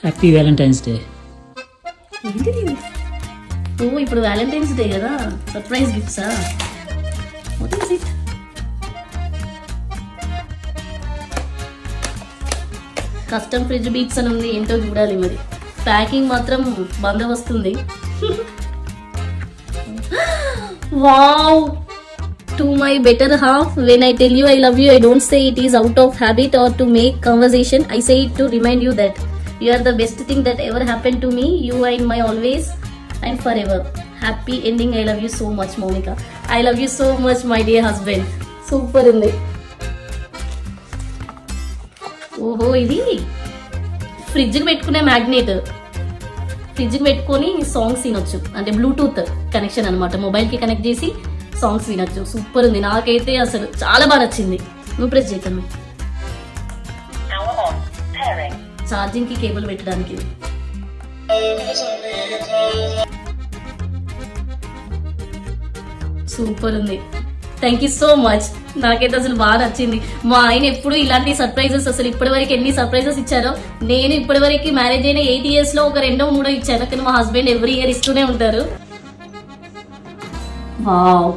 Happy Valentine's day. ఓ ఇప్పుడు valentines day కదా, సర్ప్రైజ్ గిఫ్ట్సా? What is it? Custom fridge beats అని ఉంది, ఏంటో చూడాలి మరి. ప్యాకింగ్ మాత్రం బంద వస్తుంది. Wow, to my better half, when I tell you I love you, I don't say it is out of habit or to make conversation. I say it to remind you that you are the best thing that ever happened to me. You are in my always and forever. Happy ending. I love you so much, Monica. I love you so much, my dear husband. Super ఉంది. ఓహో, ఇది fridge కి పెట్టుకునే magnet. Fridge కి పెట్టుకొని songs వినొచ్చు, అంటే Bluetooth connection అనమాట. మొబైల్ కి కనెక్ట్ చేసి సాంగ్స్ వినొచ్చు. సూపర్ ఉంది, నాకైతే అసలు చాలా బాగా నచ్చింది. నువ్వు ప్రెస్ చేయకమ్మా. ఛార్జింగ్ కి కేబుల్ పెట్టడానికి. సూపర్ ఉంది, థ్యాంక్ యూ సో మచ్. నాకైతే అసలు బాగా నచ్చింది. మా ఆయన ఎప్పుడు ఇలాంటి సర్ప్రైజెస్, అసలు ఇప్పటి వరకు ఎన్ని సర్ప్రైజెస్ ఇచ్చారో. నేను ఇప్పటి వరకు మ్యారేజ్ అయిన 8 years లో ఒక 2-3 ఇచ్చాను, కానీ మా హస్బెండ్ ఎవ్రీ ఇయర్ ఇస్తూనే ఉంటారు. వావ్.